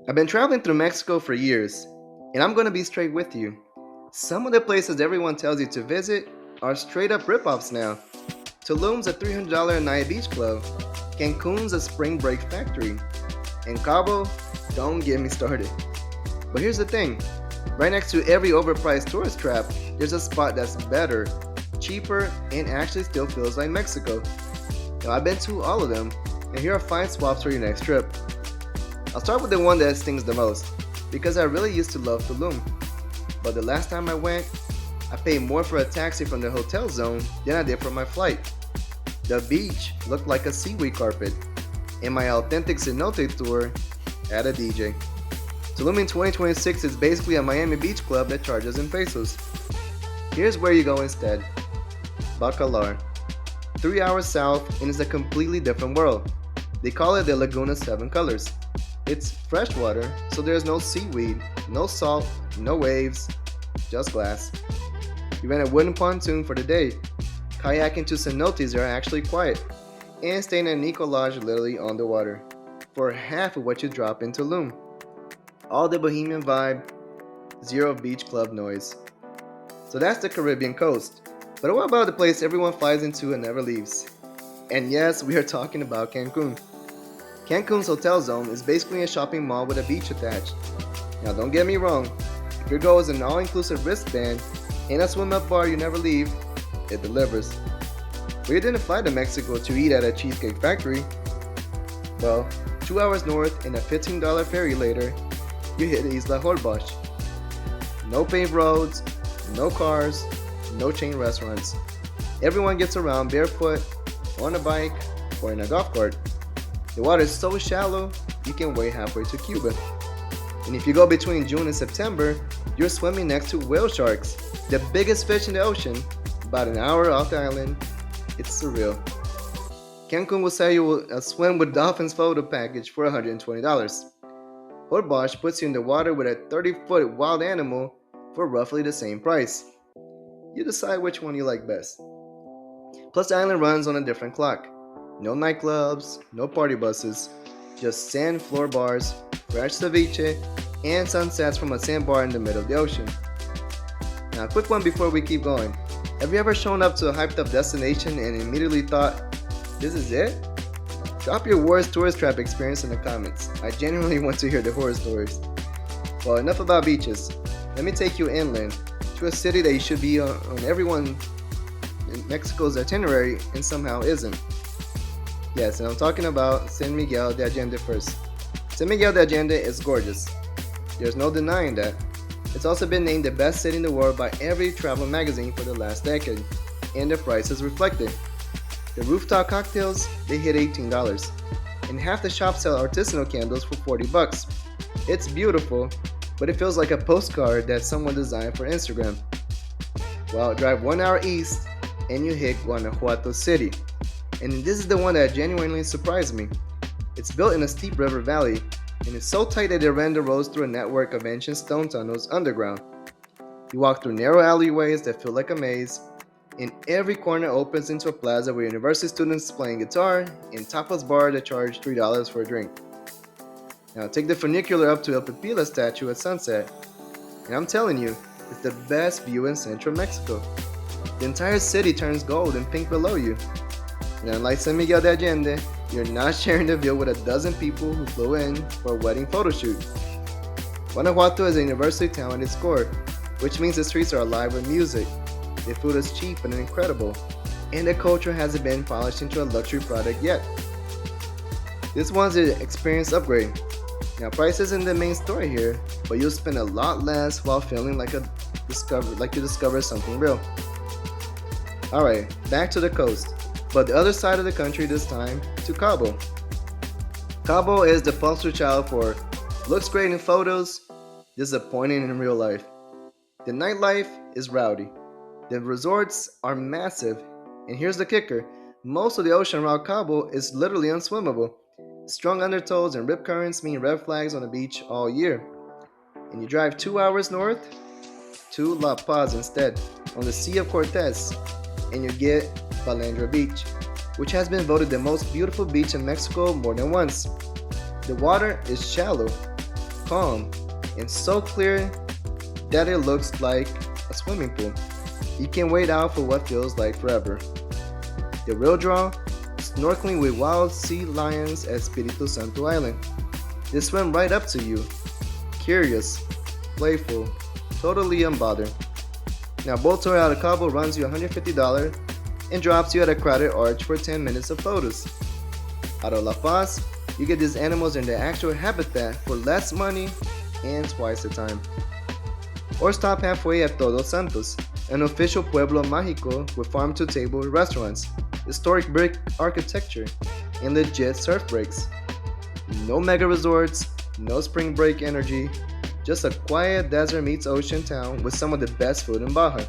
I've been traveling through Mexico for years, and I'm gonna be straight with you. Some of the places everyone tells you to visit are straight up ripoffs now. Tulum's a $300 a night beach club, Cancun's a spring break factory, and Cabo, don't get me started. But here's the thing, right next to every overpriced tourist trap, there's a spot that's better, cheaper, and actually still feels like Mexico. Now I've been to all of them, and here are 5 swaps for your next trip. I'll start with the one that stings the most, because I really used to love Tulum. But the last time I went, I paid more for a taxi from the hotel zone than I did for my flight. The beach looked like a seaweed carpet, and my authentic cenote tour had a DJ. Tulum in 2026 is basically a Miami Beach club that charges in pesos. Here's where you go instead. Bacalar. 3 hours south and it's a completely different world. They call it the Lagoon of Seven Colors. It's freshwater, so there's no seaweed, no salt, no waves, just glass. You rent a wooden pontoon for the day. Kayaking to cenotes are actually quiet, and staying in an eco lodge literally on the water, for half of what you drop in Tulum. All the bohemian vibe, zero beach club noise. So that's the Caribbean coast. But what about the place everyone flies into and never leaves? And yes, we are talking about Cancun. Cancun's hotel zone is basically a shopping mall with a beach attached. Now don't get me wrong, if your goal is an all-inclusive wristband and a swim-up bar you never leave, it delivers. But you didn't fly to Mexico to eat at a cheesecake factory. Well, 2 hours north and a $15 ferry later, you hit Isla Holbox. No paved roads, no cars, no chain restaurants. Everyone gets around barefoot, on a bike, or in a golf cart. The water is so shallow, you can wade halfway to Cuba. And if you go between June and September, you're swimming next to whale sharks, the biggest fish in the ocean, about an hour off the island. It's surreal. Cancun will sell you a swim with dolphins photo package for $120. Holbox puts you in the water with a 30-foot wild animal for roughly the same price. You decide which one you like best. Plus the island runs on a different clock. No nightclubs, no party buses, just sand floor bars, fresh ceviche, and sunsets from a sandbar in the middle of the ocean. Now a quick one before we keep going. Have you ever shown up to a hyped up destination and immediately thought, this is it? Drop your worst tourist trap experience in the comments. I genuinely want to hear the horror stories. Well, enough about beaches. Let me take you inland to a city that you should be on everyone in Mexico's itinerary and somehow isn't. Yes, and I'm talking about San Miguel de Allende first. San Miguel de Allende is gorgeous. There's no denying that. It's also been named the best city in the world by every travel magazine for the last decade, and the prices reflect it. The rooftop cocktails, they hit $18, and half the shops sell artisanal candles for $40. It's beautiful, but it feels like a postcard that someone designed for Instagram. Well, drive 1 hour east, and you hit Guanajuato City. And this is the one that genuinely surprised me. It's built in a steep river valley, and it's so tight that they ran the roads through a network of ancient stone tunnels underground. You walk through narrow alleyways that feel like a maze, and every corner opens into a plaza where university students playing guitar and tapas bar that charge $3 for a drink. Now take the funicular up to El Pipila statue at sunset, and I'm telling you, it's the best view in central Mexico. The entire city turns gold and pink below you. And unlike San Miguel de Allende, you're not sharing the view with a dozen people who flew in for a wedding photo shoot. Guanajuato is a university town at its core, which means the streets are alive with music. The food is cheap and incredible, and the culture hasn't been polished into a luxury product yet. This one's an experience upgrade. Now price isn't the main story here, but you'll spend a lot less while feeling like you discovered something real. Alright, back to the coast, but the other side of the country this time, to Cabo. Cabo is the poster child for looks great in photos, disappointing in real life. The nightlife is rowdy. The resorts are massive, and here's the kicker, most of the ocean around Cabo is literally unswimmable. Strong undertows and rip currents mean red flags on the beach all year. And you drive 2 hours north to La Paz instead, on the Sea of Cortez, and you get Balandra Beach, which has been voted the most beautiful beach in Mexico more than once. The water is shallow, calm, and so clear that it looks like a swimming pool. You can wait out for what feels like forever. The real draw? Snorkeling with wild sea lions at Espiritu Santo Island. They swim right up to you. Curious, playful, totally unbothered. Now, boat tour out of Cabo runs you $150 and drops you at a crowded arch for 10 minutes of photos. Out of La Paz, you get these animals in their actual habitat for less money and twice the time. Or stop halfway at Todos Santos, an official pueblo mágico with farm-to-table restaurants, historic brick architecture, and legit surf breaks. No mega resorts, no spring break energy, just a quiet desert meets ocean town with some of the best food in Baja.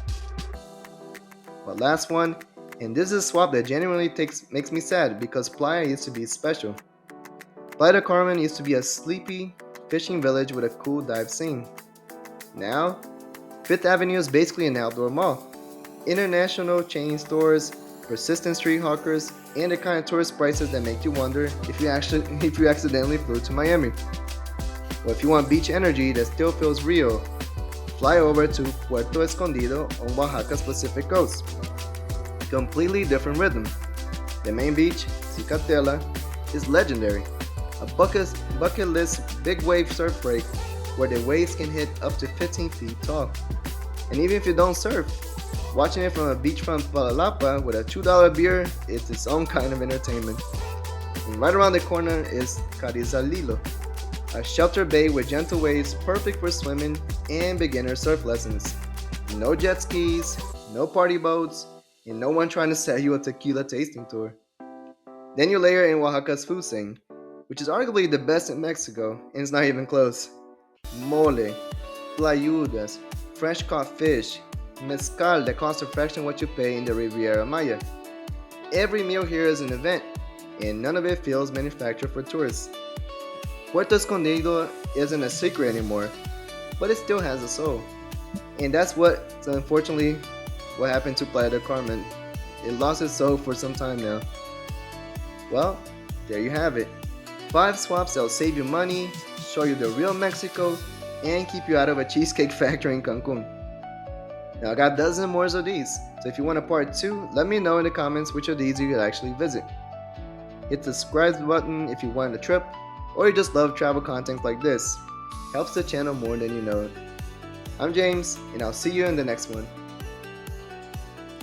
But last one, and this is a swap that genuinely makes me sad because Playa used to be special. Playa del Carmen used to be a sleepy fishing village with a cool dive scene. Now, Fifth Avenue is basically an outdoor mall. International chain stores, persistent street hawkers, and the kind of tourist prices that make you wonder if you accidentally flew to Miami. Well, if you want beach energy that still feels real, fly over to Puerto Escondido on Oaxaca's Pacific coast. Completely different rhythm. The main beach, Cicatela, is legendary. A bucket list big wave surf break where the waves can hit up to 15 feet tall. And even if you don't surf, watching it from a beachfront Palalapa with a $2 beer is its own kind of entertainment. And right around the corner is Carizalilo, a sheltered bay with gentle waves perfect for swimming and beginner surf lessons. No jet skis, no party boats, and no one trying to sell you a tequila tasting tour. Then you layer in Oaxaca's food scene, which is arguably the best in Mexico, and it's not even close. Mole, playudas, fresh caught fish, mezcal that costs a fraction what you pay in the Riviera Maya. Every meal here is an event, and none of it feels manufactured for tourists. Puerto Escondido isn't a secret anymore, but it still has a soul. And that's unfortunately what happened to Playa del Carmen. It lost its soul for some time now. Well, there you have it. 5 swaps that'll save you money, show you the real Mexico, and keep you out of a cheesecake factory in Cancun. Now I got dozens more of these, so if you want a part 2, let me know in the comments which of these you could actually visit. Hit the subscribe button if you want a trip, or you just love travel content like this. Helps the channel more than you know. I'm James, and I'll see you in the next one.